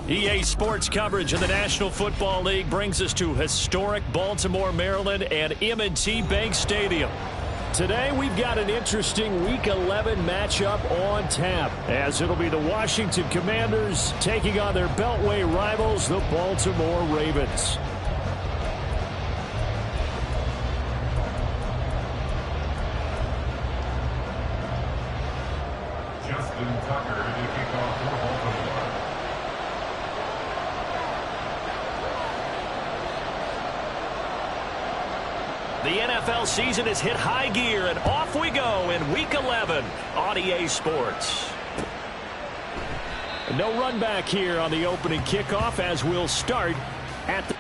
EA Sports coverage of the National Football League brings us to historic Baltimore, Maryland and M&T Bank Stadium. Today we've got an interesting Week 11 matchup on tap, as it'll be the Washington Commanders taking on their Beltway rivals, the Baltimore Ravens. The NFL season has hit high gear, and off we go in Week 11 on EA Sports. No run back here on the opening kickoff, as we'll start at the...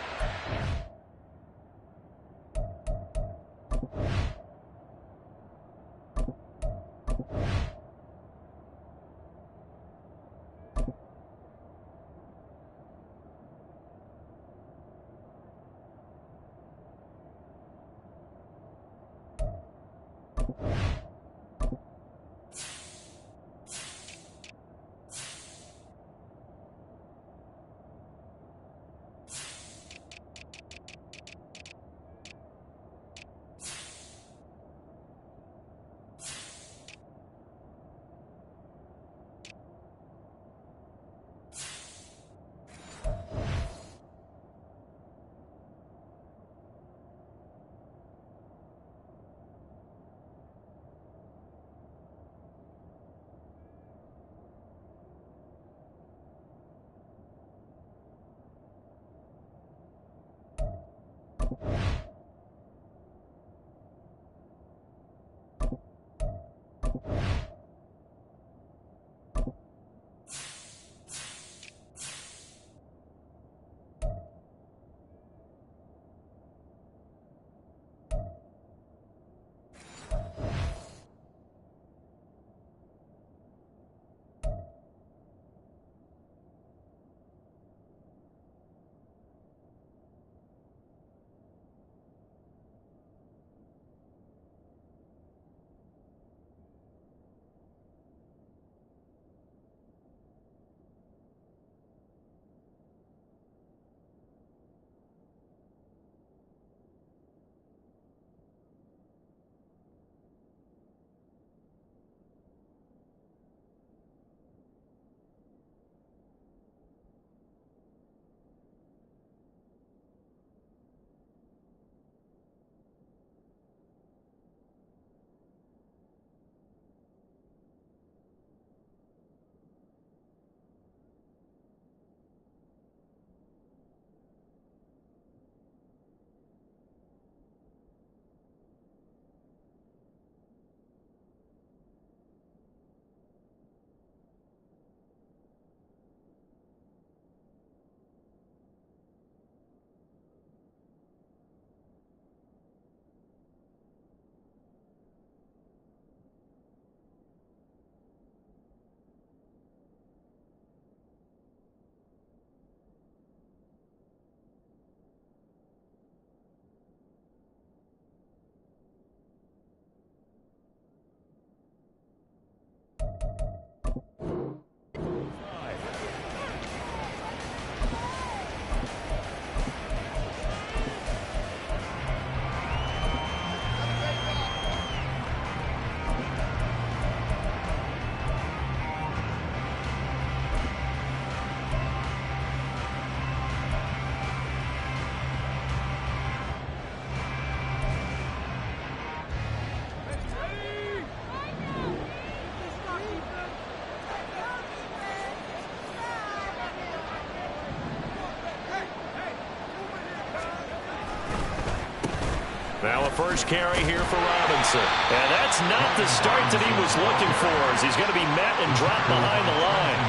Now a first carry here for Robinson. And that's not the start that he was looking for, as he's going to be met and dropped behind the line.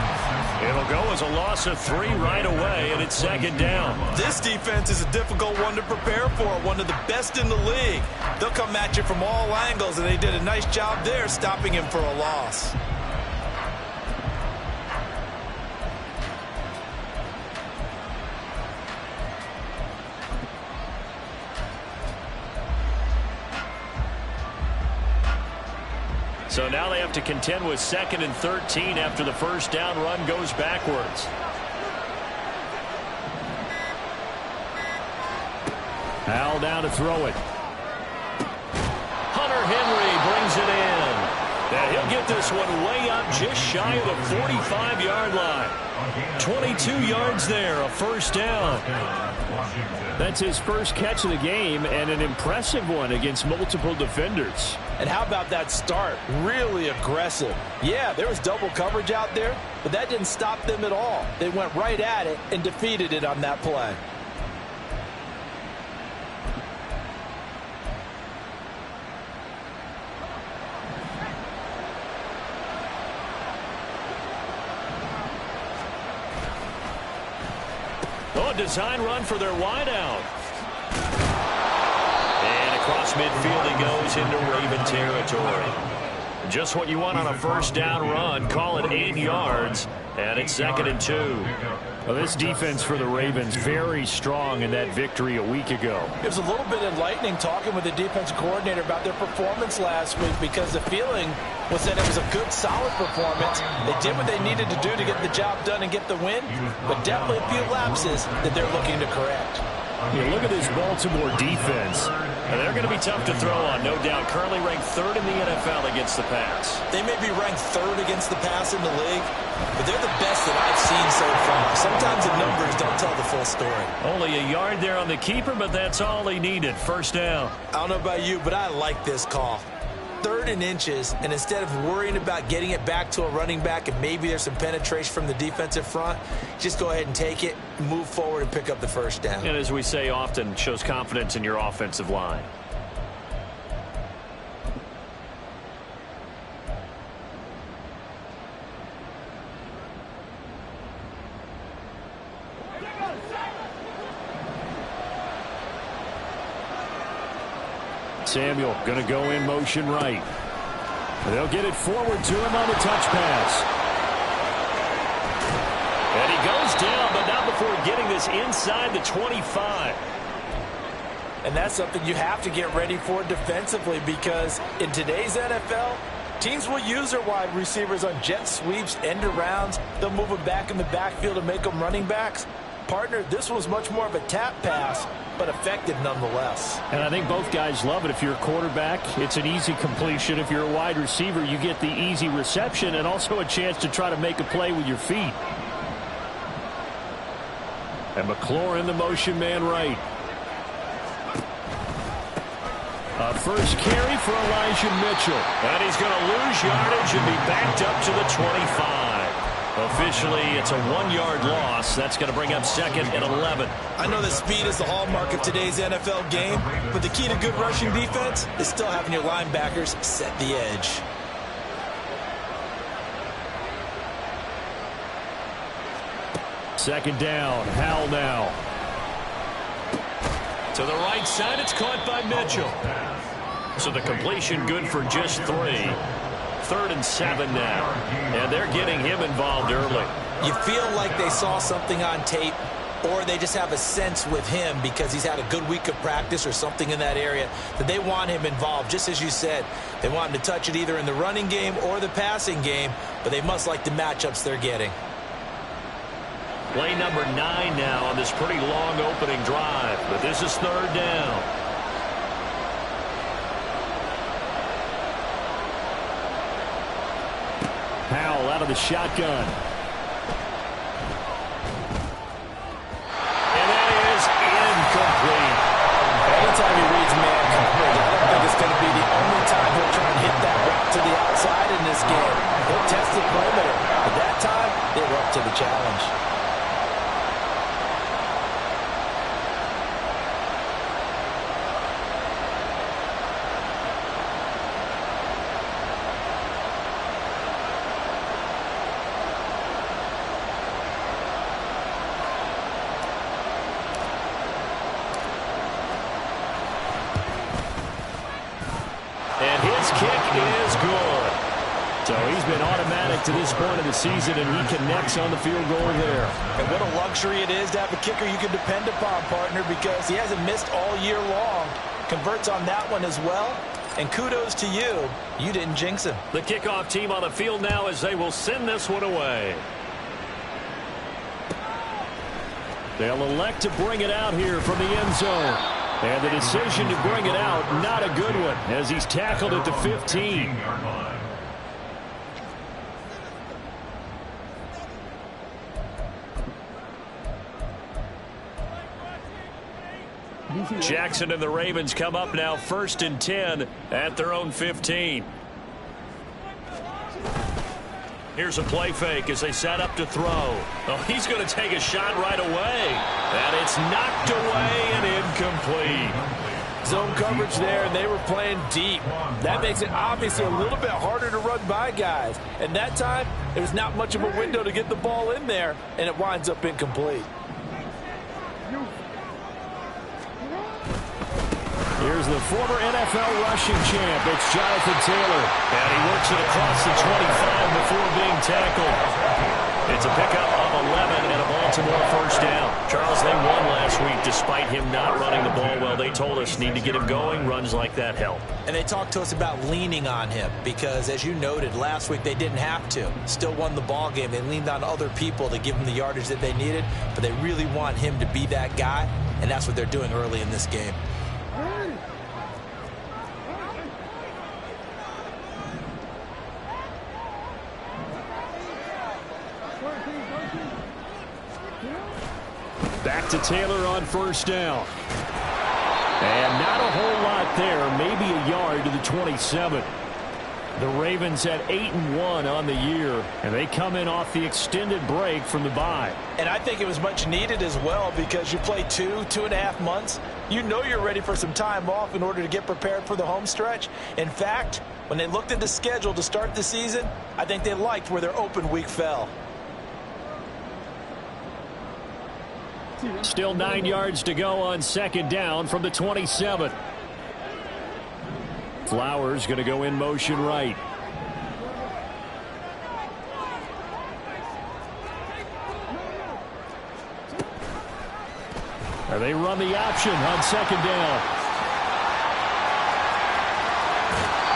It'll go as a loss of 3 right away, and it's second down. This defense is a difficult one to prepare for, one of the best in the league. They'll come at you from all angles, and they did a nice job there stopping him for a loss. So now they have to contend with 2nd and 13 after the first down run goes backwards. Howell down to throw it. Hunter Henry brings it in. And he'll get this one way up just shy of the 45-yard line. 22 yards there, a first down. That's his first catch of the game, and an impressive one against multiple defenders. And how about that start? Really aggressive. Yeah, there was double coverage out there, but that didn't stop them at all. They went right at it and defeated it on that play. Design run for their wideout. And across midfield he goes into Raven territory. Just what you want on a first down run. Call it 8 yards, and it's 2nd and 2. Well, this defense for the Ravens very strong in that victory a week ago. It was a little bit enlightening talking with the defensive coordinator about their performance last week, because the feeling was that it was a good, solid performance. They did what they needed to do to get the job done and get the win, but definitely a few lapses that they're looking to correct. Yeah, look at this Baltimore defense. And they're going to be tough to throw on, no doubt. Currently ranked 3rd in the NFL against the pass. They may be ranked 3rd against the pass in the league, but they're the best that I've seen so far. Sometimes the numbers don't tell the full story. Only a yard there on the keeper, but that's all he needed. First down. I don't know about you, but I like this call. 3rd and inches, and instead of worrying about getting it back to a running back and maybe there's some penetration from the defensive front, just go ahead and take it, move forward, and pick up the first down. And as we say often, shows confidence in your offensive line. Samuel going to go in motion right. They'll get it forward to him on the touch pass. And he goes down, but not before getting this inside the 25. And that's something you have to get ready for defensively, because in today's NFL, teams will use their wide receivers on jet sweeps, end arounds. They'll move them back in the backfield and make them running backs. Partner, this was much more of a tap pass, but effective nonetheless. And I think both guys love it. If you're a quarterback, it's an easy completion. If you're a wide receiver, you get the easy reception and also a chance to try to make a play with your feet. And McLaurin, the motion man right. A first carry for Elijah Mitchell. And he's going to lose yardage and be backed up to the 25. Officially, it's a 1-yard loss. That's going to bring up 2nd and 11. I know that speed is the hallmark of today's NFL game, but the key to good rushing defense is still having your linebackers set the edge. Second down. Howell now. To the right side, it's caught by Mitchell. So the completion good for just 3. 3rd and 7 now. And they're getting him involved early. You feel like they saw something on tape, or they just have a sense with him because he's had a good week of practice or something in that area that they want him involved. Just as you said, they want him to touch it either in the running game or the passing game, but they must like the matchups they're getting. Play number 9 now on this pretty long opening drive, but this is 3rd down. Howell out of the shotgun. And that is incomplete. Anytime he reads man coverage, I don't think it's going to be the only time he'll try and hit that route to the outside in this game. He'll test the perimeter, but that time they were up to the challenge. So he's been automatic to this point of the season, and he connects on the field goal there. And what a luxury it is to have a kicker you can depend upon, partner, because he hasn't missed all year long. Converts on that one as well. And kudos to you. You didn't jinx him. The kickoff team on the field now as they will send this one away. They'll elect to bring it out here from the end zone. And the decision to bring it out, not a good one, as he's tackled at the 15. Jackson and the Ravens come up now 1st and 10 at their own 15. Here's a play fake as they set up to throw. Oh, he's going to take a shot right away. And it's knocked away and incomplete. Zone coverage there, and they were playing deep. That makes it obviously a little bit harder to run by guys. And that time, there's not much of a window to get the ball in there, and it winds up incomplete. Here's the former NFL rushing champ. It's Jonathan Taylor. And he works it across the 25 before being tackled. It's a pickup of 11 and a Baltimore first down. Charles, they won last week despite him not running the ball well. They told us need to get him going. Runs like that help. And they talked to us about leaning on him because, as you noted, last week they didn't have to. Still won the ball game. They leaned on other people to give them the yardage that they needed, but they really want him to be that guy, and that's what they're doing early in this game. Back to Taylor on first down. And not a whole lot there. Maybe a yard to the 27. The Ravens at 8-1 on the year, and they come in off the extended break from the bye. And I think it was much needed as well because you play 2.5 months. You know you're ready for some time off in order to get prepared for the home stretch. In fact, when they looked at the schedule to start the season, I think they liked where their open week fell. Still 9 yards to go on second down from the 27. Flowers going to go in motion right. They run the option on second down.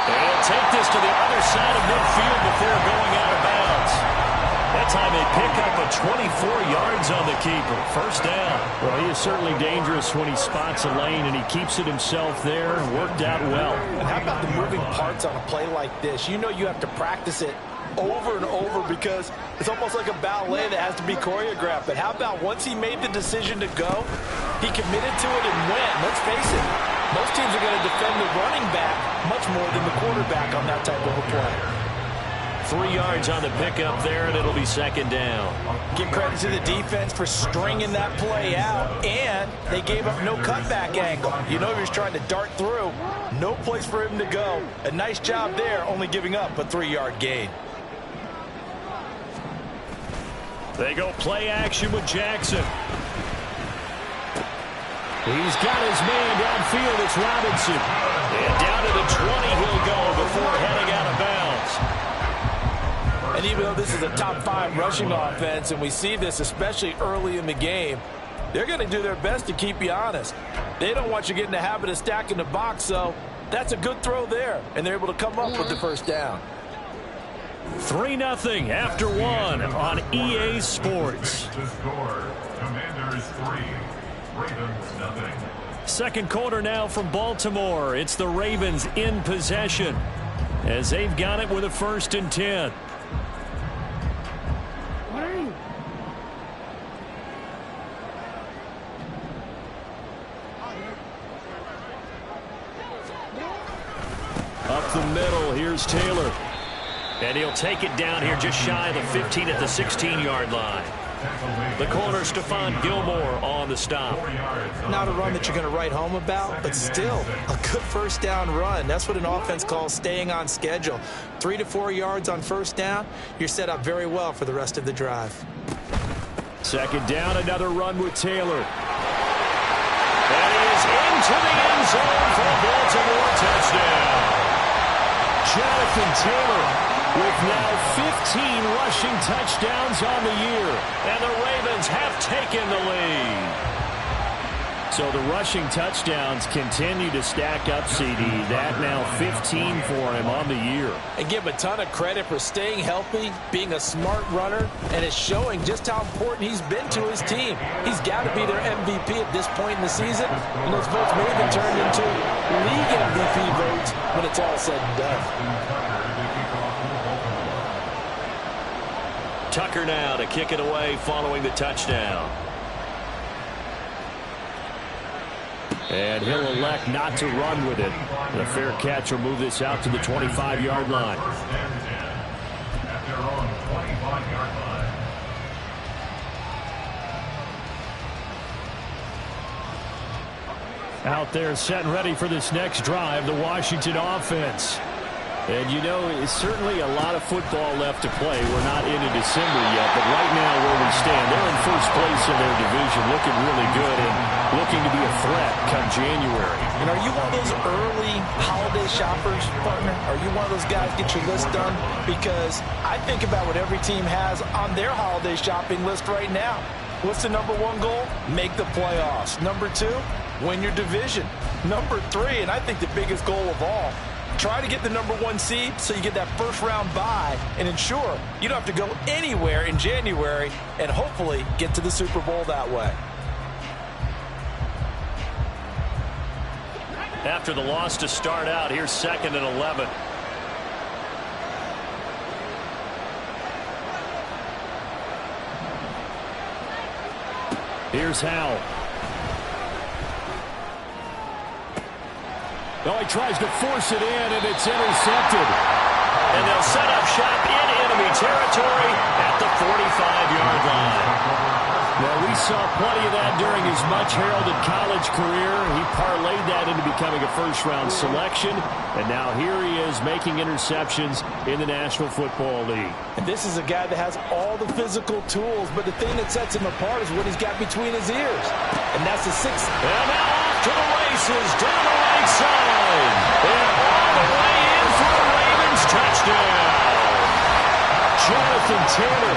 They'll take this to the other side of midfield before going out of bounds. That time they pick up a 24 yards on the keeper. First down. Well, he is certainly dangerous when he spots a lane, and he keeps it himself there. Worked out well. And how about the moving parts on a play like this? You know you have to practice it over and over because it's almost like a ballet that has to be choreographed. But how about once he made the decision to go, he committed to it and went. Let's face it, most teams are going to defend the running back much more than the quarterback on that type of a play. 3 yards on the pickup there, and it'll be second down. Give credit to the defense for stringing that play out, and they gave up no cutback angle. You know he was trying to dart through. No place for him to go. A nice job there, only giving up a 3-yard gain. They go play action with Jackson. He's got his man downfield. It's Robinson. And down to the 20 he'll go before heading out of bounds. And even though this is a top 5 rushing offense, and we see this especially early in the game, they're going to do their best to keep you honest. They don't want you getting the habit of stacking the box, so that's a good throw there, and they're able to come up with the first down. 3-0 after 1 on EA Sports. Commanders 3, Ravens 0. Second quarter now from Baltimore. It's the Ravens in possession as they've got it with a 1st and 10. Up the middle, here's Tayller. And he'll take it down here just shy of the 15 at the 16-yard line. The corner, Stephon Gilmore on the stop. Not a run that you're going to write home about, but still a good first down run. That's what an offense calls staying on schedule. 3 to 4 yards on first down. You're set up very well for the rest of the drive. Second down, another run with Taylor. That is into the end zone for a Baltimore touchdown. Jonathan Taylor with now 15 rushing touchdowns on the year. And the Ravens have taken the lead. So the rushing touchdowns continue to stack up, CD. That now 15 for him on the year. And give him a ton of credit for staying healthy, being a smart runner, and it's showing just how important he's been to his team. He's got to be their MVP at this point in the season, and those votes may have been turned into league MVP votes when it's all said and done. Tucker now to kick it away following the touchdown. And he'll elect not to run with it. And a fair catch will move this out to the 25-yard line. First and 10 at their own 25-yard line. Out there set and ready for this next drive, the Washington offense. And you know, it's certainly a lot of football left to play. We're not into December yet, but right now where we stand, they're in first place in their division, looking really good and looking to be a threat come January. And are you one of those early holiday shoppers, partner? Are you one of those guys get your list done? Because I think about what every team has on their holiday shopping list right now. What's the number one goal? Make the playoffs. Number two, win your division. Number three, and I think the biggest goal of all, try to get the number one seed so you get that first round bye and ensure you don't have to go anywhere in January and hopefully get to the Super Bowl that way. After the loss to start out, here's 2nd and 11. Here's Howell. Oh, he tries to force it in, and it's intercepted. And they'll set up shop in enemy territory at the 45-yard line. Well, we saw plenty of that during his much-heralded college career. He parlayed that into becoming a first-round selection, and now here he is making interceptions in the National Football League. And this is a guy that has all the physical tools, but the thing that sets him apart is what he's got between his ears. And that's the 6th. And now off to the races, down the right side. And all the way in for the Ravens touchdown. Jonathan Taylor,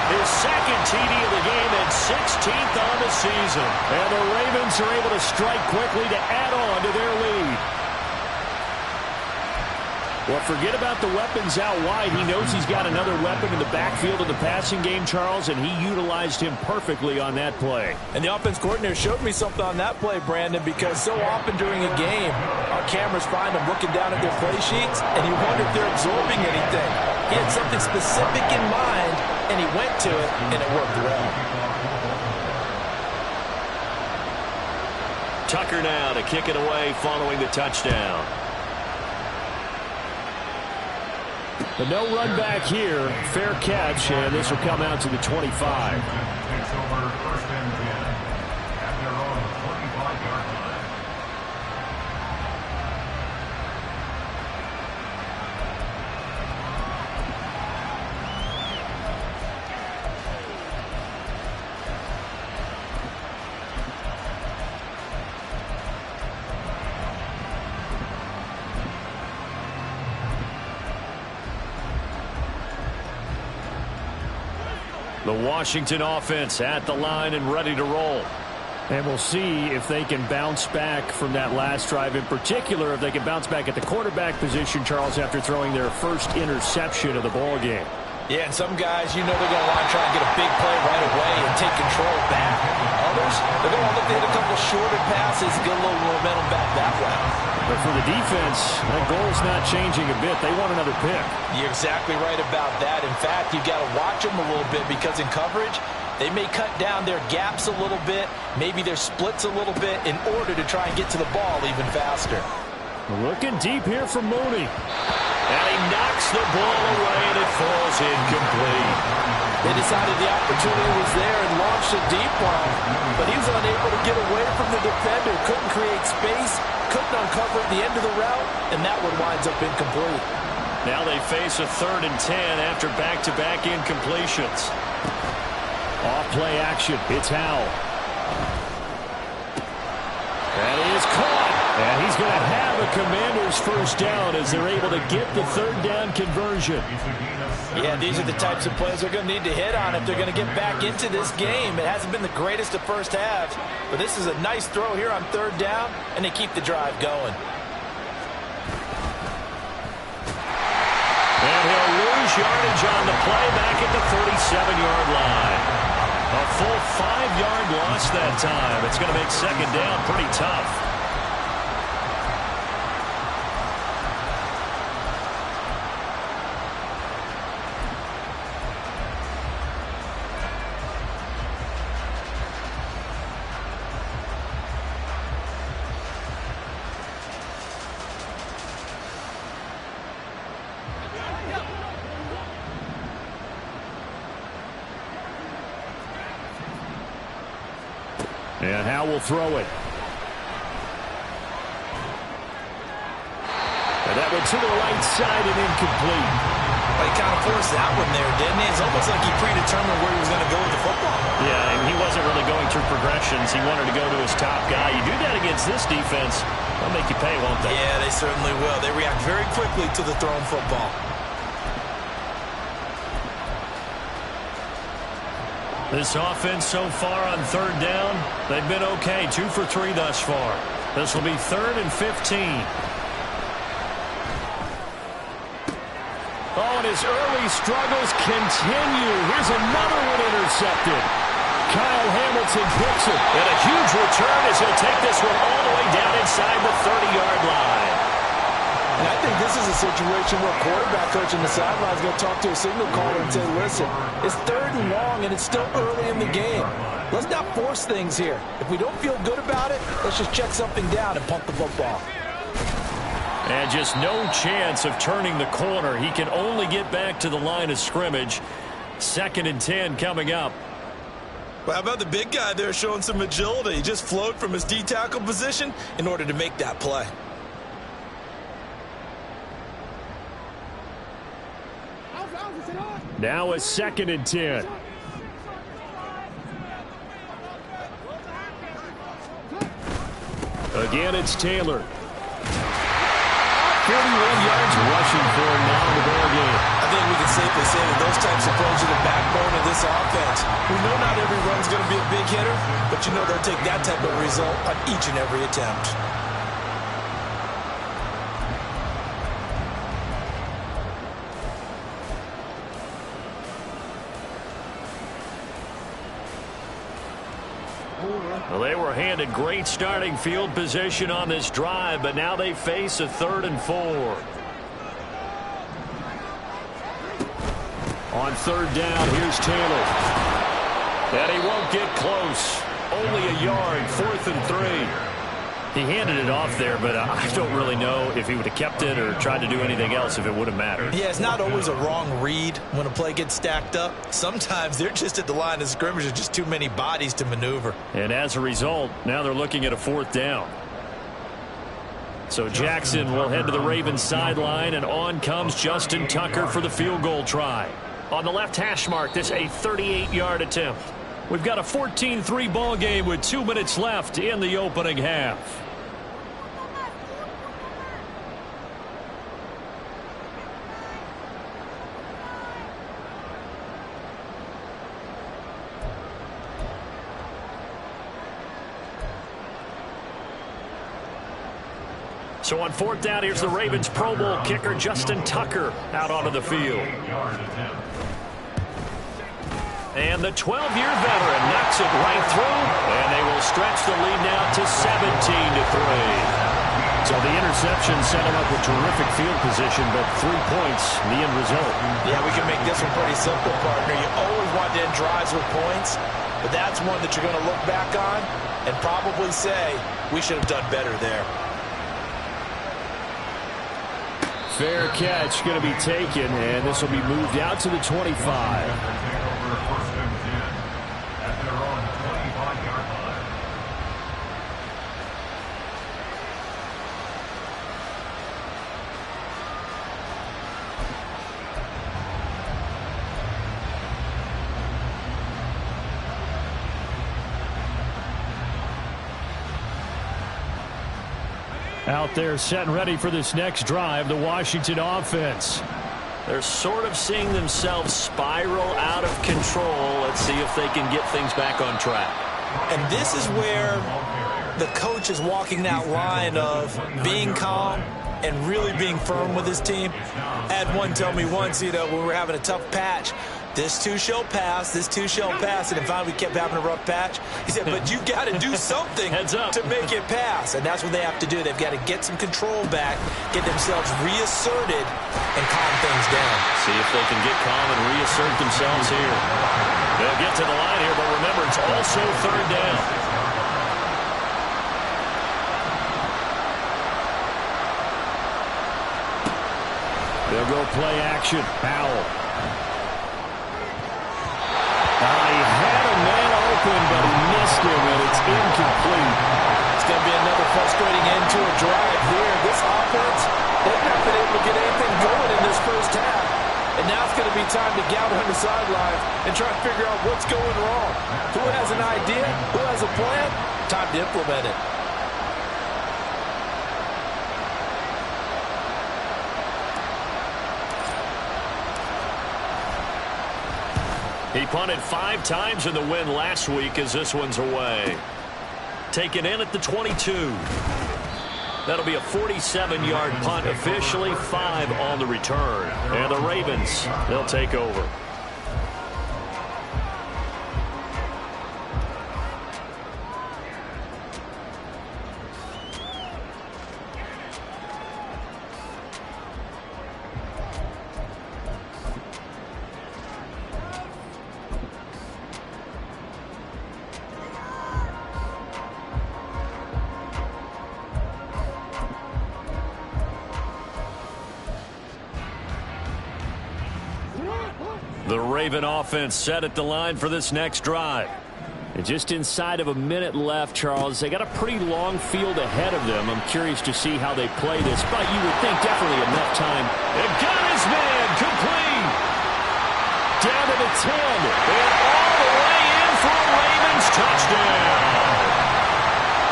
his 2nd TD of the game and 16th on the season. And the Ravens are able to strike quickly to add on to their lead. Well, forget about the weapons out wide. He knows he's got another weapon in the backfield of the passing game, Charles, and he utilized him perfectly on that play. And the offense coordinator showed me something on that play, Brandon, because so often during a game, our cameras find them looking down at their play sheets, and you wonder if they're absorbing anything. He had something specific in mind, and he went to it, and it worked well. Tucker now to kick it away following the touchdown. But no run back here. Fair catch, and this will come out to the 25. Takes over first and 10 at their own 25-yard line. The Washington offense at the line and ready to roll. And we'll see if they can bounce back from that last drive. In particular, if they can bounce back at the quarterback position, Charles, after throwing their first interception of the ball game. Yeah, and some guys, you know they're going to want to try and get a big play right away and take control back. Others, they're going to look to hit a couple shorter passes and get a little momentum back that way. But for the defense, that goal's not changing a bit. They want another pick. You're exactly right about that. In fact, you've got to watch them a little bit because in coverage, they may cut down their gaps a little bit, maybe their splits a little bit in order to try and get to the ball even faster. Looking deep here from Mooney. And he knocks the ball away, and it falls incomplete. They decided the opportunity was there and launched a deep one, but he was unable to get away from the defender, couldn't create space, couldn't uncover at the end of the route, and that one winds up incomplete. Now they face a 3rd and 10 after back-to-back incompletions. Off-play action. It's Howell. That is caught. And he's going to have a Commanders first down as they're able to get the third down conversion. Yeah, these are the types of plays they're going to need to hit on if they're going to get back into this game. It hasn't been the greatest of first halves, but this is a nice throw here on third down, and they keep the drive going. And he'll lose yardage on the play back at the 37-yard line. A full 5-yard loss that time. It's going to make second down pretty tough. And Howe will throw it. And that went to the right side and incomplete. Well, he kind of forced that one there, didn't he? It's almost like he predetermined where he was going to go with the football. Yeah, and he wasn't really going through progressions. He wanted to go to his top guy. You do that against this defense, they'll make you pay, won't they? Yeah, they certainly will. They react very quickly to the thrown football. This offense so far on third down, they've been okay. 2 for 3 thus far. This will be 3rd and 15. Oh, and his early struggles continue. Here's another one intercepted. Kyle Hamilton picks it. And a huge return as he'll take this one all the way down inside the 30-yard line. And I think this is a situation where quarterback coach on the sideline is going to talk to a signal caller and say, listen, it's 3rd and long and it's still early in the game. Let's not force things here. If we don't feel good about it, let's just check something down and punt the football. And just no chance of turning the corner. He can only get back to the line of scrimmage. 2nd and 10 coming up. Well, how about the big guy there showing some agility? He just flowed from his D-tackle position in order to make that play. Now a 2nd and 10. Again, it's Taylor. 41 yards rushing for him now in the ball game. I think we can safely say that those types of plays are the backbone of this offense. We know not every run's going to be a big hitter, but you know they'll take that type of result on each and every attempt. Well, they were handed great starting field position on this drive, but now they face a 3rd and 4. On 3rd down, here's Taylor. And he won't get close. Only a yard, 4th and 3. He handed it off there, but I don't really know if he would have kept it or tried to do anything else if it would have mattered. Yeah, it's not always a wrong read when a play gets stacked up. Sometimes they're just at the line of scrimmage. There's just too many bodies to maneuver. And as a result, now they're looking at a 4th down. So Jackson will head to the Ravens sideline, and on comes Justin Tucker for the field goal try. On the left hash mark, this a 38-yard attempt. We've got a 14-3 ball game with 2 minutes left in the opening half. So on 4th down, here's the Ravens Pro Bowl kicker Justin Tucker out onto the field. And the 12-year veteran knocks it right through, and they will stretch the lead now to 17-3. So the interception set him up with terrific field position, but 3 points, the end result. Yeah, we can make this one pretty simple, partner. You always want to end drives with points, but that's one that you're going to look back on and probably say, we should have done better there. Fair catch going to be taken, and this will be moved out to the 25. Out there set and ready for this next drive, the Washington offense. They're sort of seeing themselves spiral out of control. Let's see if they can get things back on track. And this is where the coach is walking that line of being calm and really being firm with his team. I had one tell me once, when we were having a tough patch, this too shall pass, this too shall pass, and finally we kept having a rough patch. He said, but you got to do something to make it pass, and that's what they have to do. They've got to get some control back, get themselves reasserted, and calm things down. See if they can get calm and reassert themselves here. They'll get to the line here, but remember, it's also third down. They'll go play action. Powell. He had a man open, but he missed him, and it's incomplete. It's going to be another frustrating end to a drive here. This offense, they've not been able to get anything going in this first half. And now it's going to be time to gather on the sidelines and try to figure out what's going wrong. Who has an idea? Who has a plan? Time to implement it. He punted 5 times in the win last week as this one's away. Taken in at the 22. That'll be a 47-yard punt, officially 5 on the return. And the Ravens, they'll take over. The Raven offense set at the line for this next drive. And just inside of a minute left, Charles. They got a pretty long field ahead of them. I'm curious to see how they play this, but you would think definitely enough time. And got his man complete. Down to the 10. And all the way in for a Ravens touchdown.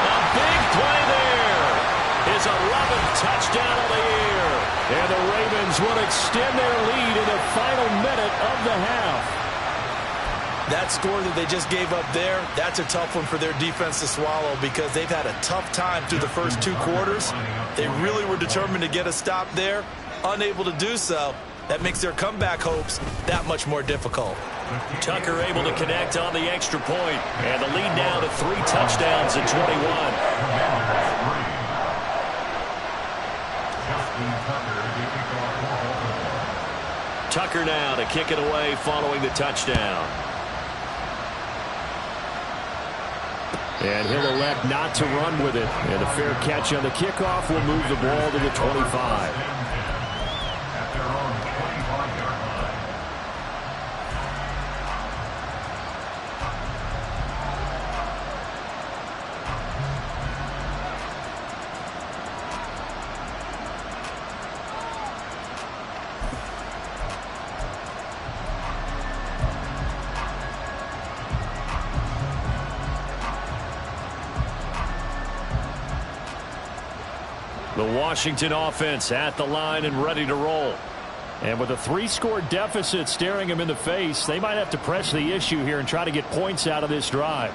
A big play there. His 11th touchdown of the year. And the Ravens will extend their lead in the final minute of the half. That score that they just gave up there, that's a tough one for their defense to swallow because they've had a tough time through the first 2 quarters. They really were determined to get a stop there, unable to do so. That makes their comeback hopes that much more difficult. Tucker able to connect on the extra point, and the lead now to 3 touchdowns at 21. Tucker now to kick it away following the touchdown. And he'll elect not to run with it. And a fair catch on the kickoff will move the ball to the 25. The Washington offense at the line and ready to roll. And with a 3-score deficit staring them in the face, they might have to press the issue here and try to get points out of this drive.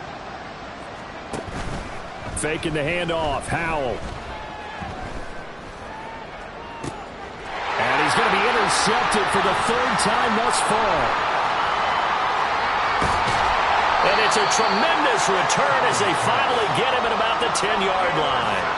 Faking the handoff. Howell. And he's going to be intercepted for the 3rd time thus far. And it's a tremendous return as they finally get him at about the 10-yard line.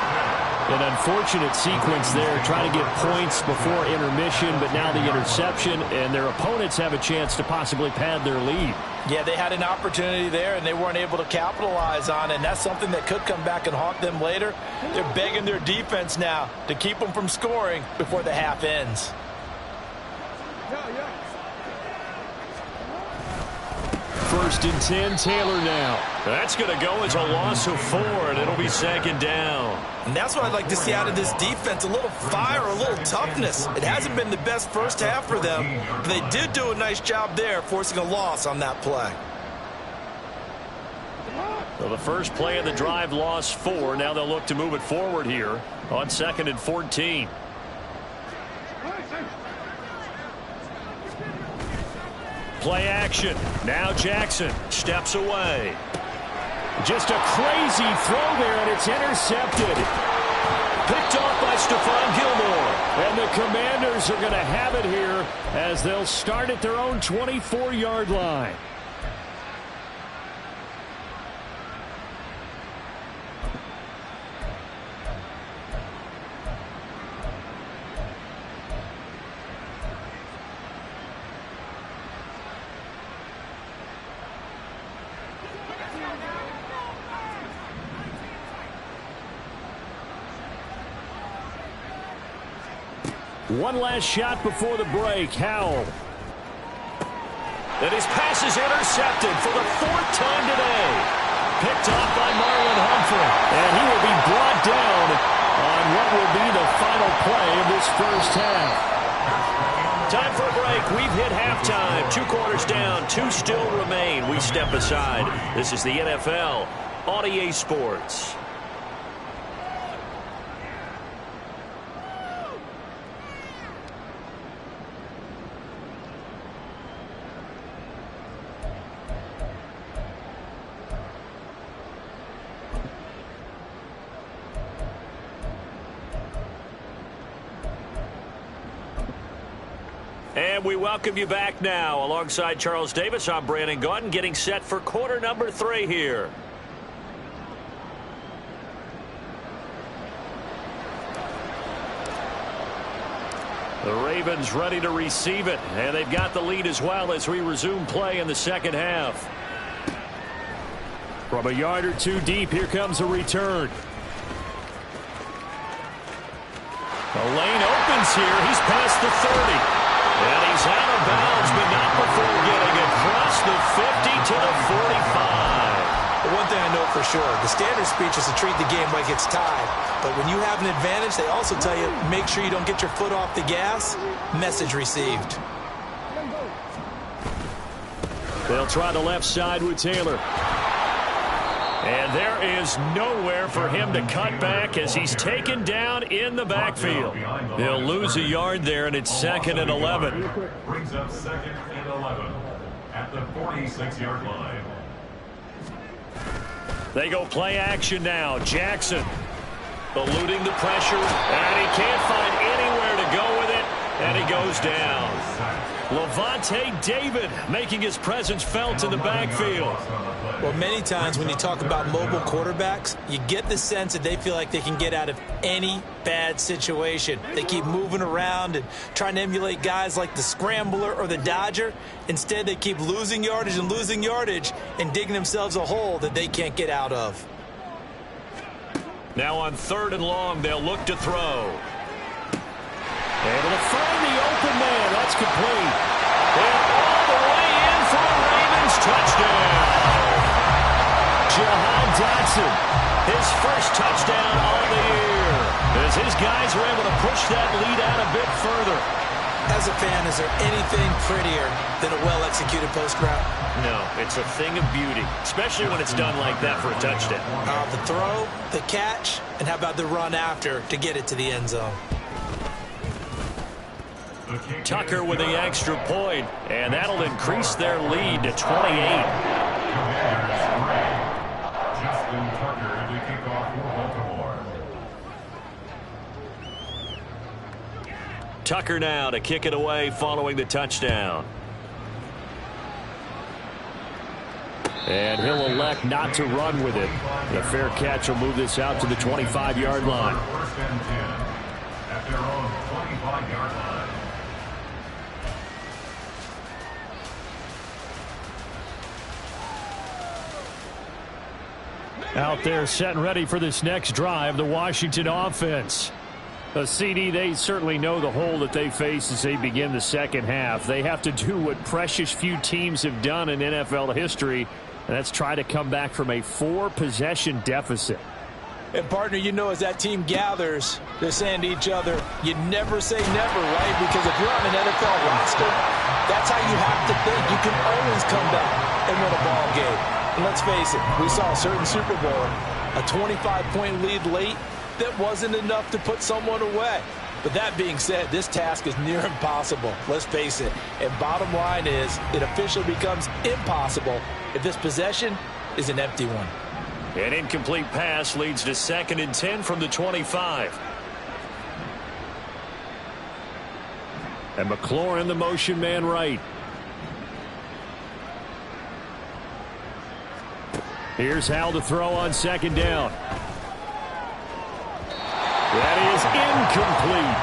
An unfortunate sequence there, trying to get points before intermission, but now the interception, and their opponents have a chance to possibly pad their lead. Yeah, they had an opportunity there, and they weren't able to capitalize on it, and that's something that could come back and haunt them later. They're begging their defense now to keep them from scoring before the half ends. First and 10, Taylor now. That's going to go as a loss of 4, and it'll be 2nd down. And that's what I'd like to see out of this defense, a little fire, a little toughness. It hasn't been the best first half for them, but they did do a nice job there, forcing a loss on that play. So the first play of the drive lost 4. Now they'll look to move it forward here. On 2nd and 14. Play action. Now Jackson steps away. Just a crazy throw there, and it's intercepted. Picked off by Stephon Gilmore. And the Commanders are going to have it here as they'll start at their own 24-yard line. One last shot before the break. Howell. And his pass is intercepted for the 4th time today. Picked off by Marlon Humphrey. And he will be brought down on what will be the final play of this first half. Time for a break. We've hit halftime. 2 quarters down. 2 still remain. We step aside. This is the NFL on EA Sports. And we welcome you back now. Alongside Charles Davis, I'm Brandon Gaudin, getting set for quarter number 3 here. The Ravens ready to receive it, and they've got the lead as well as we resume play in the second half. From a yard or 2 deep, here comes a return. The lane opens here. He's past the 30. And he's out of bounds, but not before getting across the 50 to the 45. But one thing I know for sure, the standard speech is to treat the game like it's tied. But when you have an advantage, they also tell you, make sure you don't get your foot off the gas. Message received. They'll try the left side with Taylor. And there is nowhere for him to cut back as he's taken down in the backfield. They'll lose a yard there, and it's 2nd and 11. Brings up 2nd and 11 at the 46-yard line. They go play action now. Jackson eluding the pressure, and he can't find anywhere to go with it, and he goes down. Levante David making his presence felt in the backfield. Well, many times when you talk about mobile quarterbacks, you get the sense that they feel like they can get out of any bad situation. They keep moving around and trying to emulate guys like the Scrambler or the Dodger. Instead, they keep losing yardage and digging themselves a hole that they can't get out of. Now on 3rd and long, they'll look to throw. Able to find the open man. That's complete. And all the way in for the Ravens touchdown. Jahan Dotson, his first touchdown on the year. As his guys are able to push that lead out a bit further. As a fan, is there anything prettier than a well-executed post route? No, it's a thing of beauty, especially when it's done like that for a touchdown. The throw, the catch, and how about the run after to get it to the end zone? Tucker with the extra point, and that'll increase their lead to 28. Justin Tucker to kick off for Baltimore. Tucker now to kick it away following the touchdown. And he'll elect not to run with it. The fair catch will move this out to the 25-yard line. 1st and 10 at their own 25-yard line. Out there set and ready for this next drive, the Washington offense. A CD, they certainly know the hole that they face as they begin the second half. They have to do what precious few teams have done in NFL history, and that's try to come back from a 4-possession deficit. And, partner, you know as that team gathers, they're saying to each other, you never say never, right? Because if you're on an NFL roster, that's how you have to think. You can always come back and win a ball game. And let's face it, we saw a certain Super Bowl, a 25-point lead late, that wasn't enough to put someone away. But that being said, this task is near impossible. Let's face it. And bottom line is, it officially becomes impossible if this possession is an empty one. An incomplete pass leads to 2nd and 10 from the 25. And McLaurin, the motion man right. Here's Hal to throw on 2nd down. That is incomplete.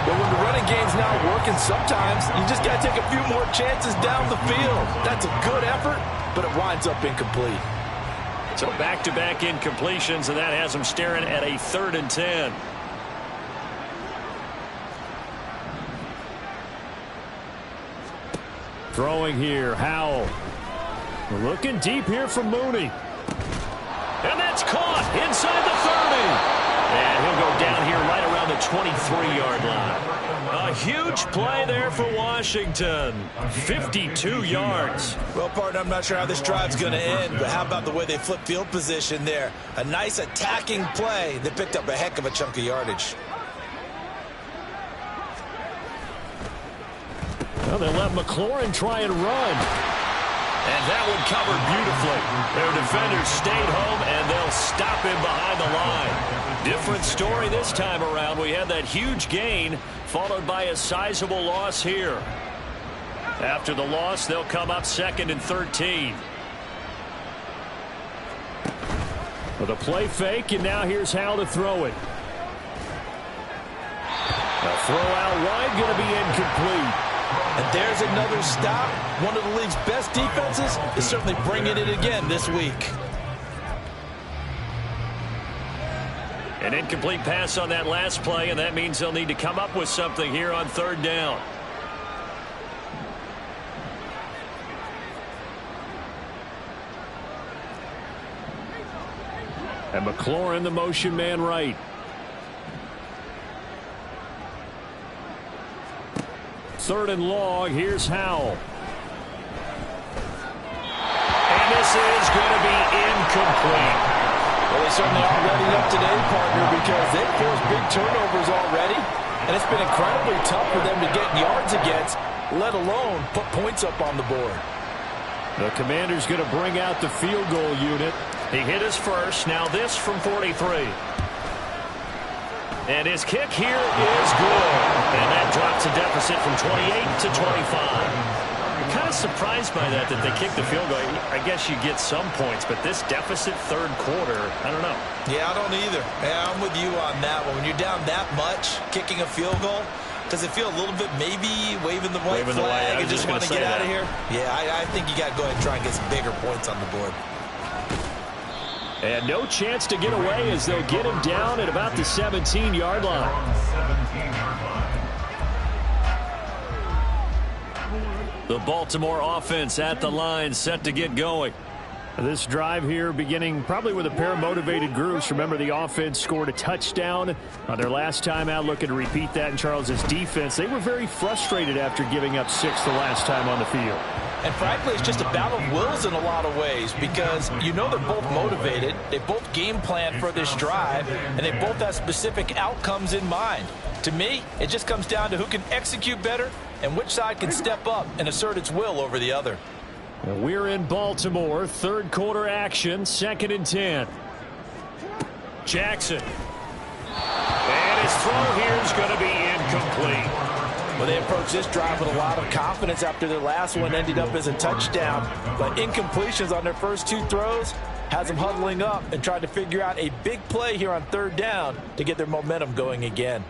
But when the running game's not working, sometimes you just got to take a few more chances down the field. That's a good effort, but it winds up incomplete. So back-to-back incompletions, and that has them staring at a 3rd and 10. Throwing here, Howell. Looking deep here for Mooney. And that's caught inside the 30. And he'll go down here right around the 23-yard line. A huge play there for Washington. 52 yards. Well, partner, I'm not sure how this drive's going to end, but how about the way they flip field position there? A nice attacking play that picked up a heck of a chunk of yardage. Well, they let McLaurin try and run. And that one covered beautifully. Their defenders stayed home, and they'll stop him behind the line. Different story this time around. We had that huge gain, followed by a sizable loss here. After the loss, they'll come up 2nd and 13. With a play fake, and now here's Hal to throw it. A throw out wide, going to be incomplete. And there's another stop. One of the league's best defenses is certainly bringing it again this week. An incomplete pass on that last play, and that means they'll need to come up with something here on 3rd down. And McLaurin, the motion man right. Third and long, here's Howell. And this is going to be incomplete. Well, they certainly are ready up today, partner, because they've forced big turnovers already. And it's been incredibly tough for them to get yards against, let alone put points up on the board. The Commander's going to bring out the field goal unit. He hit his first, now this from 43. And his kick here is good. And that drops a deficit from 28 to 25. I'm kind of surprised by that they kicked the field goal. I guess you get some points, but this deficit 3rd quarter, I don't know. Yeah, I don't either. Yeah, I'm with you on that one. When you're down that much, kicking a field goal, does it feel a little bit maybe waving the white flag and just want to get out of here? Yeah, I think you got to go ahead and try and get some bigger points on the board. And no chance to get away as they'll get him down at about the 17-yard line. The Baltimore offense at the line, set to get going. This drive here beginning probably with a pair of motivated groups. Remember, the offense scored a touchdown on their last time out, looking to repeat that in Charles's defense. They were very frustrated after giving up 6 the last time on the field. And frankly, it's just a battle of wills in a lot of ways because you know they're both motivated. They both game plan for this drive, and they both have specific outcomes in mind. To me, it just comes down to who can execute better and which side can step up and assert its will over the other. We're in Baltimore, 3rd quarter action, 2nd and 10. Jackson. And his throw here is going to be incomplete. Well, they approached this drive with a lot of confidence after their last one ended up as a touchdown. But incompletions on their first 2 throws has them huddling up and trying to figure out a big play here on 3rd down to get their momentum going again.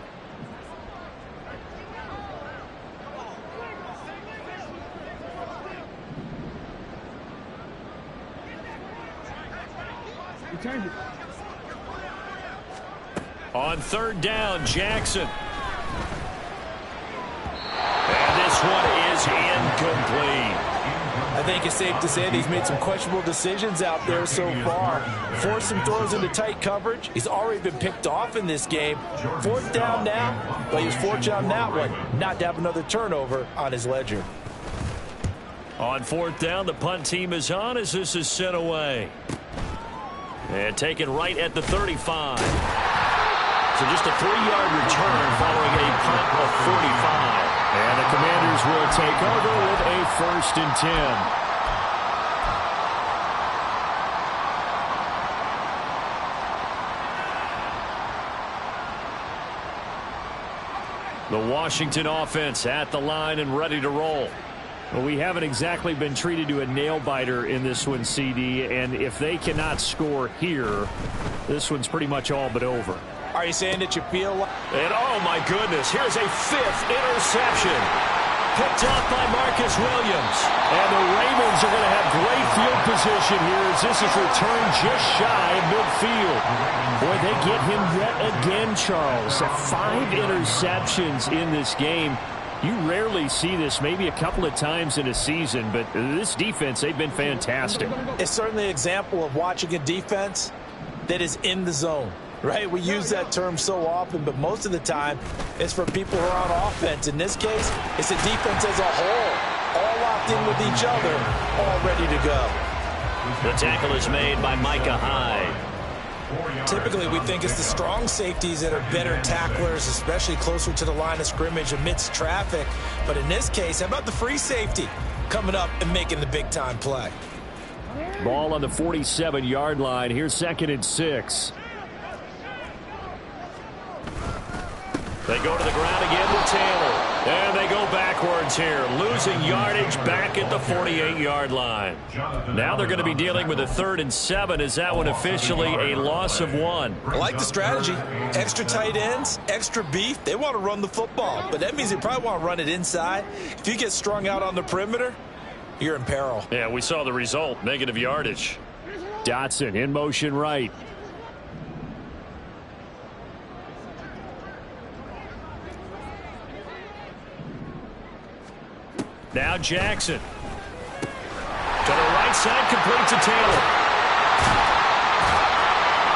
On 3rd down, Jackson. And this one is incomplete. I think it's safe to say that he's made some questionable decisions out there so far. Forced some throws into tight coverage. He's already been picked off in this game. 4th down now, but he was fortunate on that one not to have another turnover on his ledger. On 4th down, the punt team is on as this is sent away. And taken right at the 35. So just a 3-yard return following a punt of 45. And the Commanders will take over with a 1st and 10. The Washington offense at the line and ready to roll. Well, we haven't exactly been treated to a nail-biter in this one, CD, and if they cannot score here, this one's pretty much all but over. Are you saying that you feel like... And oh my goodness, here's a 5th interception. Picked off by Marcus Williams. And the Ravens are going to have great field position here as this is returned just shy of midfield. Boy, they get him yet again, Charles. 5 interceptions in this game. You rarely see this, maybe a couple of times in a season, but this defense, they've been fantastic. It's certainly an example of watching a defense that is in the zone. Right? We use that term so often, but most of the time it's for people who are on offense. In this case, it's a defense as a whole, all locked in with each other, all ready to go. The tackle is made by Micah Hyde. Typically, we think it's the strong safeties that are better tacklers, especially closer to the line of scrimmage amidst traffic. But in this case, how about the free safety coming up and making the big-time play? Ball on the 47-yard line. Here's 2nd and 6. They go to the ground again with Taylor. And they go backwards here, losing yardage back at the 48-yard line. Now they're going to be dealing with a 3rd and 7. Is that one officially a loss of 1? I like the strategy. Extra tight ends, extra beef. They want to run the football, but that means they probably want to run it inside. If you get strung out on the perimeter, you're in peril. Yeah, we saw the result, negative yardage. Dotson in motion right. Now Jackson. To the right side, complete to Taylor.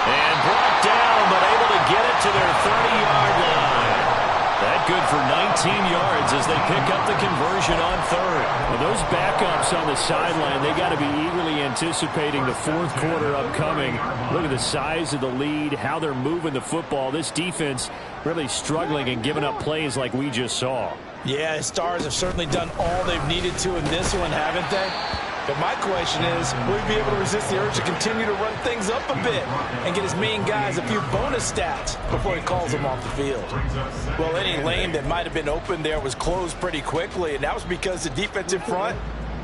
And brought down, but able to get it to their 30-yard line. That good for 19 yards as they pick up the conversion on 3rd. Well, those backups on the sideline, they got to be eagerly anticipating the 4th quarter upcoming. Look at the size of the lead, how they're moving the football. This defense really struggling and giving up plays like we just saw. Yeah, the Stars have certainly done all they've needed to in this one, haven't they? But my question is, will we be able to resist the urge to continue to run things up a bit and get his main guys a few bonus stats before he calls them off the field? Well, any lane that might have been open there was closed pretty quickly, and that was because the defense in front,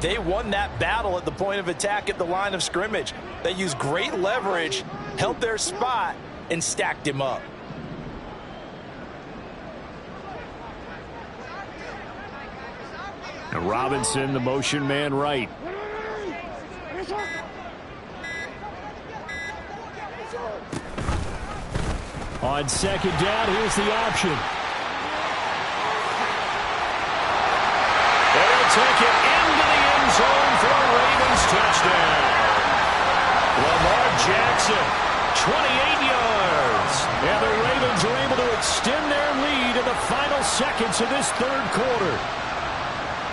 they won that battle at the point of attack at the line of scrimmage. They used great leverage, held their spot, and stacked him up. And Robinson, the motion man right. On 2nd down, here's the option. They'll take it into the end zone for a Ravens touchdown. Lamar Jackson, 28 yards. And the Ravens are able to extend their lead in the final seconds of this 3rd quarter.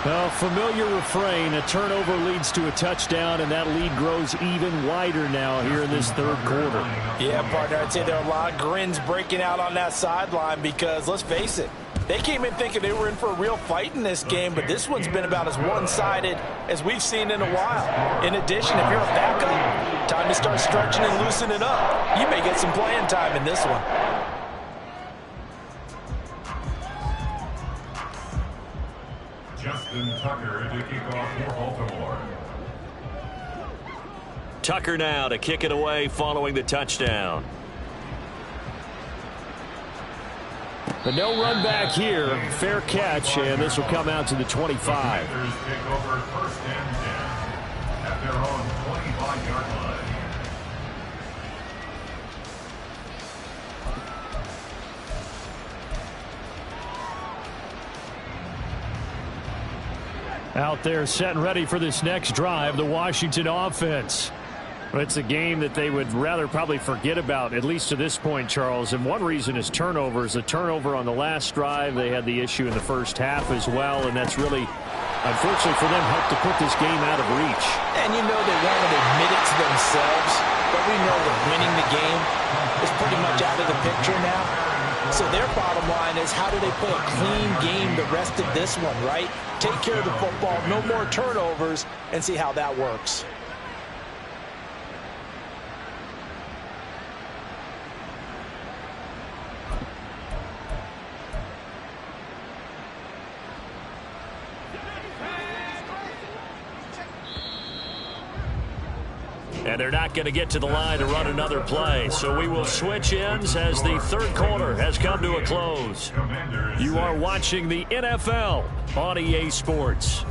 Well, familiar refrain, a turnover leads to a touchdown, and that lead grows even wider now here in this 3rd quarter. Yeah, partner, I'd say there are a lot of grins breaking out on that sideline because, let's face it, they came in thinking they were in for a real fight in this game, but this one's been about as one-sided as we've seen in a while. In addition, if you're a backup, time to start stretching and loosening up. You may get some playing time in this one. Justin Tucker to kick off for Baltimore. Tucker now to kick it away following the touchdown. But no run back here. Fair catch, and this will come out to the 25. Commanders take over 1st and 10 at their own 25-yard line. Out there set and ready for this next drive, the Washington offense. It's a game that they would rather probably forget about, at least to this point, Charles. And one reason is turnovers. A turnover on the last drive. They had the issue in the first half as well, and that's really, unfortunately for them, helped to put this game out of reach. And you know they want to admit it to themselves, but we know that winning the game is pretty much out of the picture now. So their bottom line is, how do they play a clean game the rest of this one, right? Take care of the football, no more turnovers, and see how that works. And they're not going to get to the line to run another play. So we will switch ends as the third quarter has come to a close. You are watching the NFL on EA Sports.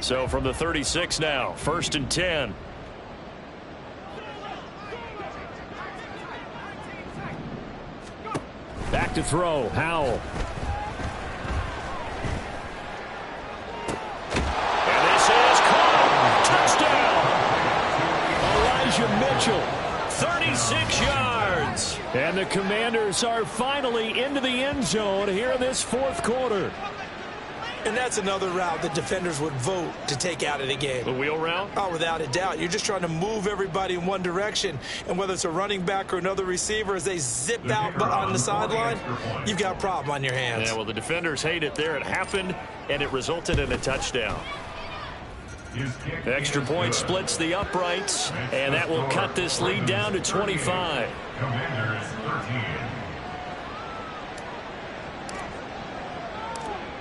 So from the 36 now, 1st and 10. Back to throw, Howell. Mitchell, 36 yards. And the Commanders are finally into the end zone here in this fourth quarter. And that's another route the defenders would vote to take out of the game. The wheel route? Oh, without a doubt. You're just trying to move everybody in one direction. And whether it's a running back or another receiver, as they zip out on the sideline, you've got a problem on your hands. Yeah, well, the defenders hate it there. It happened, and it resulted in a touchdown. Extra point splits the uprights, and that will cut this lead down to 25. Commanders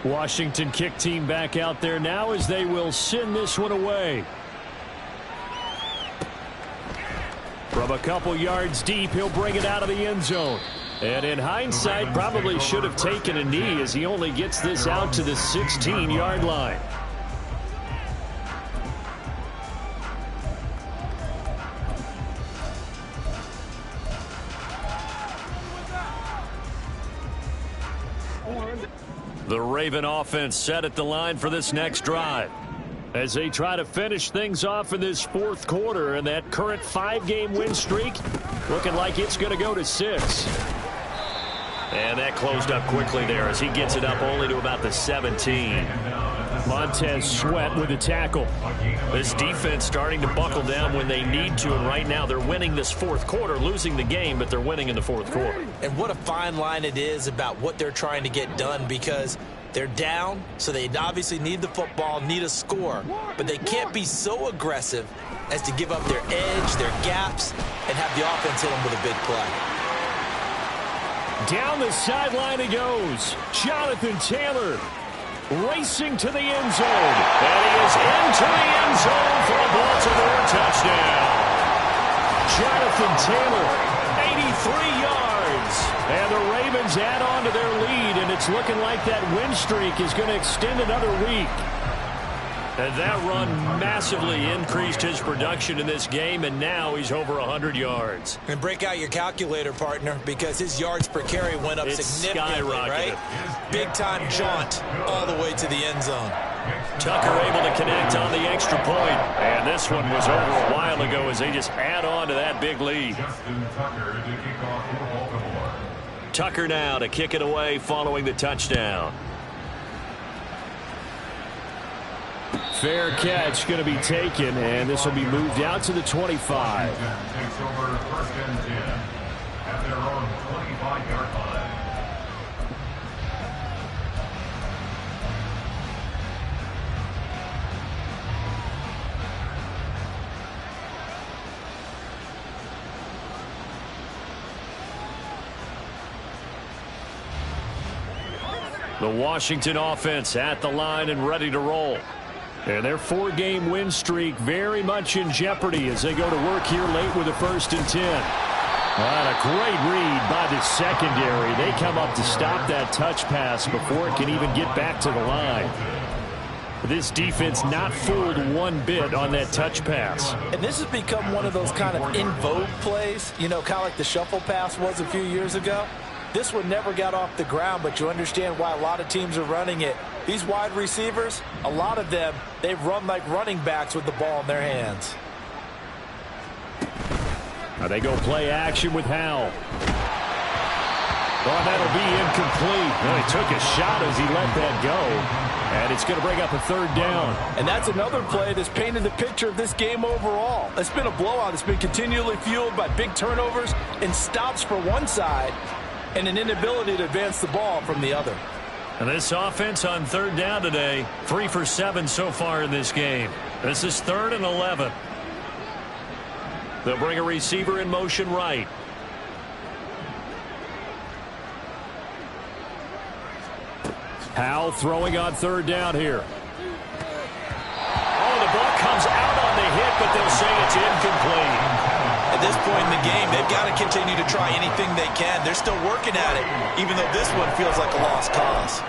13. Washington kick team back out there now as they will send this one away. From a couple yards deep, he'll bring it out of the end zone. And in hindsight, probably should have taken a knee as he only gets this out to the 16-yard line. The Raven offense set at the line for this next drive as they try to finish things off in this fourth quarter, and that current 5-game win streak looking like it's going to go to 6. And that closed up quickly there as he gets it up only to about the 17. Montez Sweat with the tackle. This defense starting to buckle down when they need to, and right now they're winning this fourth quarter, losing the game, but they're winning in the fourth quarter. And what a fine line it is about what they're trying to get done, because they're down, so they obviously need the football, need a score, but they can't be so aggressive as to give up their edge, their gaps, and have the offense hit them with a big play. Down the sideline he goes. Jonathan Taylor racing to the end zone. And he is into the end zone for a Baltimore touchdown. Jonathan Taylor, 83 yards. And the Ravens add on to their lead, and it's looking like that win streak is going to extend another week. And that run massively increased his production in this game, and now he's over 100 yards. And break out your calculator, partner, because his yards per carry went up significantly, right? Big-time jaunt all the way to the end zone. Tucker able to connect on the extra point. And this one was over a while ago as they just add on to that big lead. Tucker now to kick it away following the touchdown. Fair catch going to be taken, and this will be moved out to the 25. Takes over 1st and 10 at their own 25-yard line. The Washington offense at the line and ready to roll. And their 4-game win streak very much in jeopardy as they go to work here late with a 1st and 10. And a great read by the secondary. They come up to stop that touch pass before it can even get back to the line. This defense not fooled one bit on that touch pass. And this has become one of those kind of in vogue plays, you know, kind of like the shuffle pass was a few years ago. This one never got off the ground, but you understand why a lot of teams are running it. These wide receivers, a lot of them, they run like running backs with the ball in their hands. Now they go play action with Howell. Oh, that'll be incomplete. Well, he took a shot as he let that go, and it's going to bring up a third down. And that's another play that's painted the picture of this game overall. It's been a blowout. It's been continually fueled by big turnovers and stops for one side and an inability to advance the ball from the other. And this offense on third down today, 3 for 7 so far in this game. This is 3rd and 11. They'll bring a receiver in motion right. Howell throwing on third down here. Oh, the ball comes out on the hit, but they'll say it's incomplete. At this point in the game, they've got to continue to try anything they can. They're still working at it, even though this one feels like a lost cause.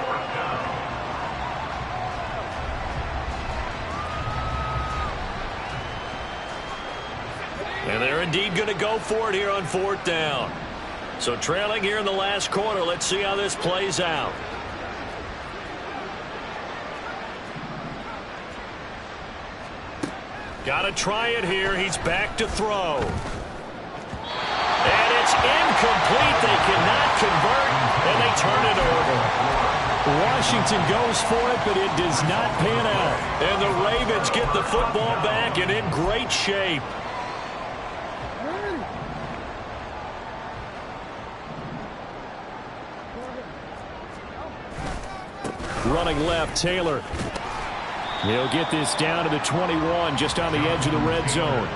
And they're indeed going to go for it here on 4th down. So trailing here in the last quarter, let's see how this plays out. Got to try it here. He's back to throw. And it's incomplete. They cannot convert, and they turn it over. Washington goes for it, but it does not pan out. And the Ravens get the football back and in great shape. Running left, Taylor. He'll get this down to the 21, just on the edge of the red zone.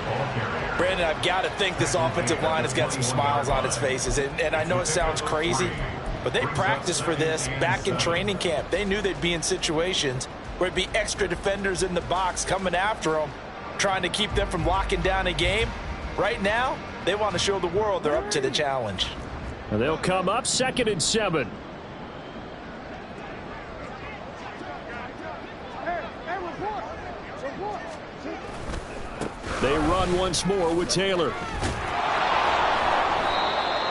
Brandon, I've got to think this offensive line has got some smiles on its faces. And I know it sounds crazy, but they practiced for this back in training camp. They knew they'd be in situations where it'd be extra defenders in the box coming after them, trying to keep them from locking down a game. Right now, they want to show the world they're up to the challenge. And they'll come up 2nd and 7. They run once more with Taylor.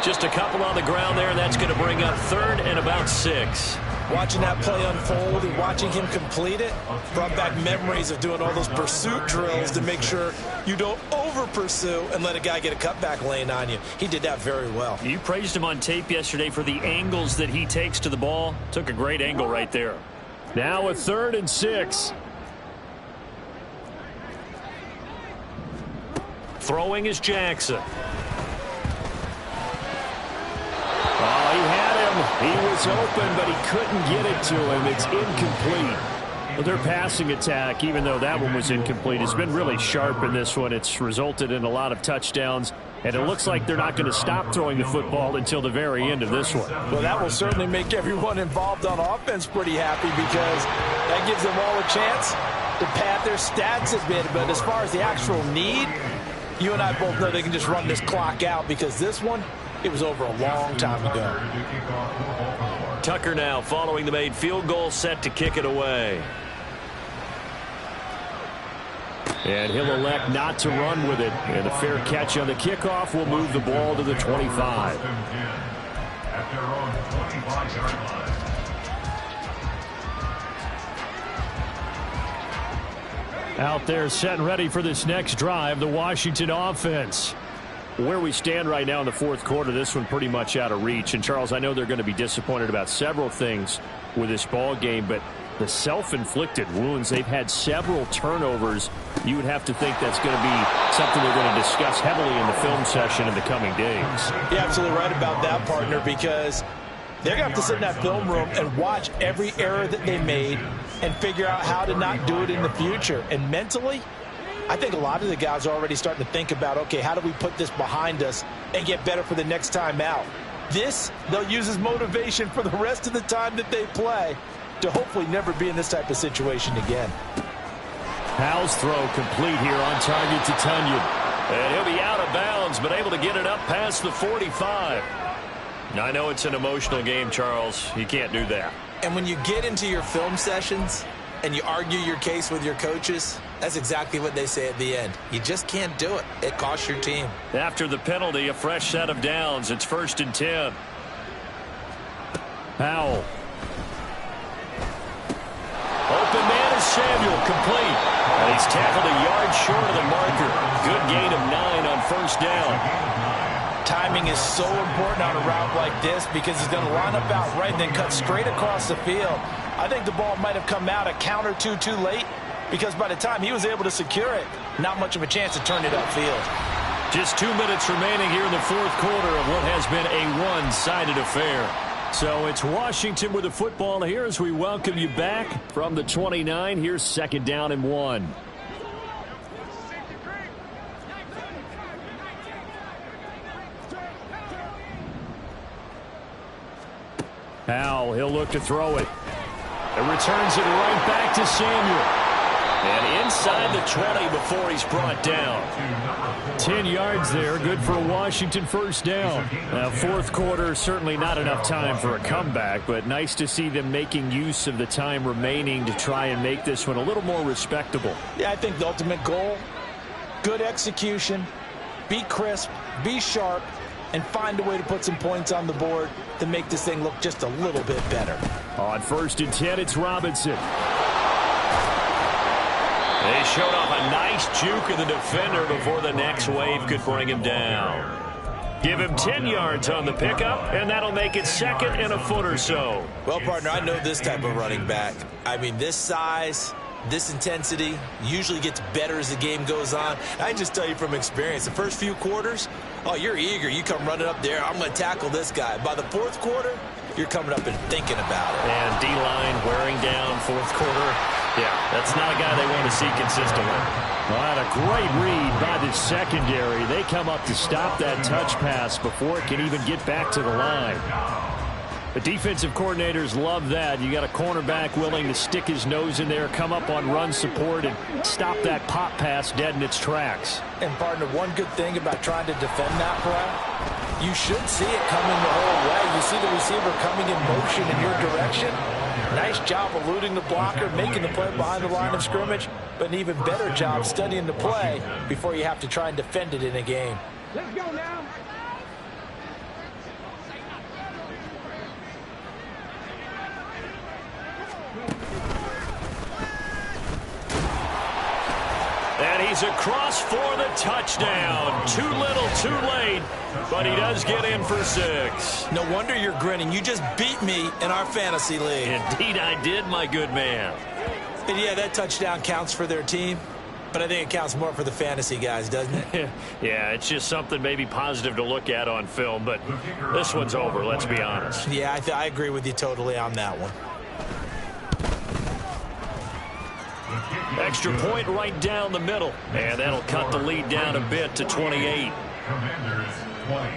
Just a couple on the ground there, and that's going to bring up 3rd and about 6. Watching that play unfold and watching him complete it brought back memories of doing all those pursuit drills to make sure you don't over-pursue and let a guy get a cutback lane on you. He did that very well. You praised him on tape yesterday for the angles that he takes to the ball. Took a great angle right there. Now a 3rd and 6. Throwing is Jackson. Oh, he had him. He was open, but he couldn't get it to him. It's incomplete. Well, their passing attack, even though that one was incomplete, has been really sharp in this one. It's resulted in a lot of touchdowns, and it looks like they're not going to stop throwing the football until the very end of this one. Well, that will certainly make everyone involved on offense pretty happy because that gives them all a chance to pad their stats a bit. But as far as the actual need, you and I both know they can just run this clock out because this one, it was over a long time ago. Tucker now following the made field goal, set to kick it away. And he'll elect not to run with it. And a fair catch on the kickoff will move the ball to the 25. At their own 25-yard line. Out there set and ready for this next drive, the Washington offense. Where we stand right now in the 4th quarter, this one pretty much out of reach. And, Charles, I know they're going to be disappointed about several things with this ball game, but the self-inflicted wounds, they've had several turnovers. You would have to think that's going to be something they're going to discuss heavily in the film session in the coming days. You're absolutely right about that, partner, because they're going to have to sit in that film room and watch every error that they made and figure out how to not do it in the future. And mentally, I think a lot of the guys are already starting to think about, okay, how do we put this behind us and get better for the next time out? This, they'll use as motivation for the rest of the time that they play to hopefully never be in this type of situation again. Howell's throw complete here on target to Tunyon. And he'll be out of bounds, but able to get it up past the 45. Now, I know it's an emotional game, Charles. You can't do that. And when you get into your film sessions and you argue your case with your coaches, that's exactly what they say at the end. You just can't do it. It costs your team. After the penalty, a fresh set of downs. It's 1st and 10. Howell. Open man is Samuel, complete. And he's tackled a yard short of the marker. Good gain of 9 on 1st down. Timing is so important on a route like this because he's going to line up out right and then cut straight across the field. I think the ball might have come out a count or two too late because by the time he was able to secure it, not much of a chance to turn it upfield. Just 2 minutes remaining here in the fourth quarter of what has been a one-sided affair. So it's Washington with the football here as we welcome you back from the 29. Here's 2nd down and 1. Powell, he'll look to throw it. And returns it right back to Samuel. And inside the 20 before he's brought down. 10 yards there, good for a Washington first down. Now, fourth quarter, certainly not enough time for a comeback, but nice to see them making use of the time remaining to try and make this one a little more respectable. Yeah, I think the ultimate goal, good execution, be crisp, be sharp, and find a way to put some points on the board to make this thing look just a little bit better. On 1st and 10, it's Robinson. They showed off a nice juke of the defender before the next wave could bring him down. Give him 10 yards on the pickup, and that'll make it 2nd and a foot or so. Well, partner, I know this type of running back. I mean, this size, this intensity usually gets better as the game goes on. I can just tell you from experience, the first few quarters, oh, you're eager. You come running up there, I'm going to tackle this guy. By the fourth quarter, you're coming up and thinking about it. And D-line wearing down fourth quarter. Yeah, that's not a guy they want to see consistently. Well, a great read by the secondary. They come up to stop that touch pass before it can even get back to the line. The defensive coordinators love that. You got a cornerback willing to stick his nose in there, come up on run support, and stop that pop pass dead in its tracks. And, partner, one good thing about trying to defend that play, you should see it coming the whole way. You see the receiver coming in motion in your direction. Nice job eluding the blocker, making the play behind the line of scrimmage, but an even better job studying the play before you have to try and defend it in a game. Let's go now. And he's across for the touchdown. Too little, too late, but he does get in for 6. No wonder you're grinning. You just beat me in our fantasy league. Indeed I did, my good man. And yeah, that touchdown counts for their team, but I think it counts more for the fantasy guys, doesn't it? Yeah, it's just something maybe positive to look at on film, but this one's over, let's be honest. Yeah, I agree with you totally on that one. Extra point right down the middle, and that'll cut the lead down a bit to 28. Commanders 20.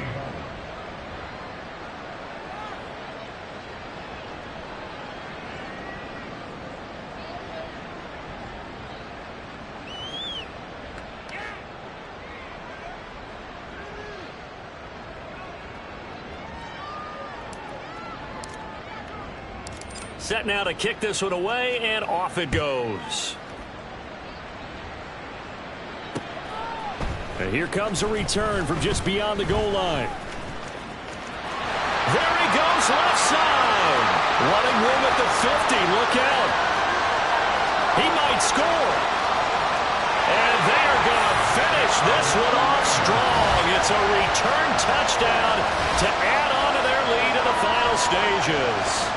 Set now to kick this one away, and off it goes. And here comes a return from just beyond the goal line. There he goes, left side. Running room at the 50. Look out. He might score. And they're going to finish this one off strong. It's a return touchdown to add on to their lead in the final stages.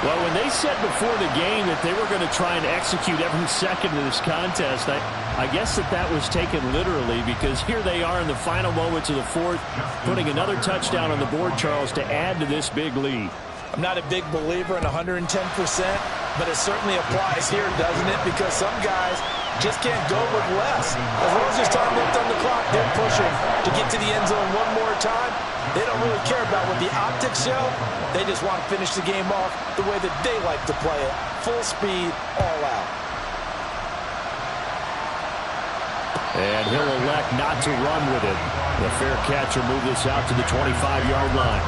Well, when they said before the game that they were going to try and execute every second of this contest, I guess that was taken literally, because here they are in the final moments of the fourth, putting another touchdown on the board, Charles, to add to this big lead. I'm not a big believer in 110%, but it certainly applies here, doesn't it? Because some guys just can't go with less. As long as there's time left on the clock, they're pushing to get to the end zone one more time. They don't really care about what the optics show. They just want to finish the game off the way that they like to play it. Full speed, all out. And he'll elect not to run with it. The fair catch will move this out to the 25-yard line.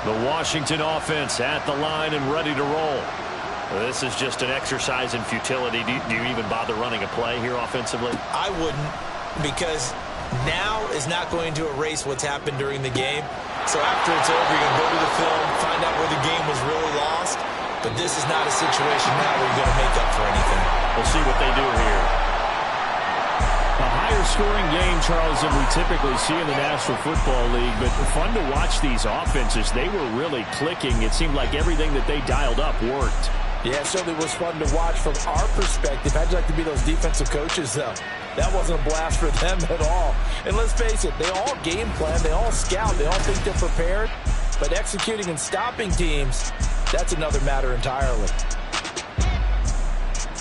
The Washington offense at the line and ready to roll. This is just an exercise in futility. Do you even bother running a play here offensively? I wouldn't, because now is not going to erase what's happened during the game. So after it's over, you're going to go to the film, find out where the game was really lost. But this is not a situation now where you're going to make up for anything. We'll see what they do here. A higher scoring game, Charles, than we typically see in the National Football League, but fun to watch these offenses. They were really clicking. It seemed like everything that they dialed up worked. Yeah, it certainly was fun to watch from our perspective. How'd you like to be those defensive coaches, though? That wasn't a blast for them at all. And let's face it, they all game plan, they all scout, they all think they're prepared. But executing and stopping teams, that's another matter entirely.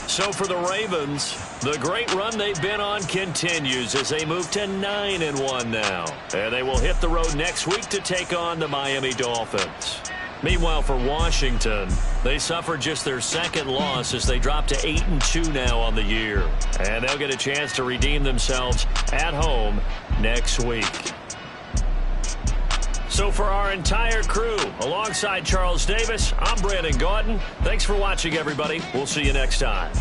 So for the Ravens, the great run they've been on continues as they move to 9-1 now. And they will hit the road next week to take on the Miami Dolphins. Meanwhile, for Washington, they suffered just their second loss as they drop to 8-2 now on the year. And they'll get a chance to redeem themselves at home next week. So for our entire crew, alongside Charles Davis, I'm Brandon Gaudin. Thanks for watching, everybody. We'll see you next time.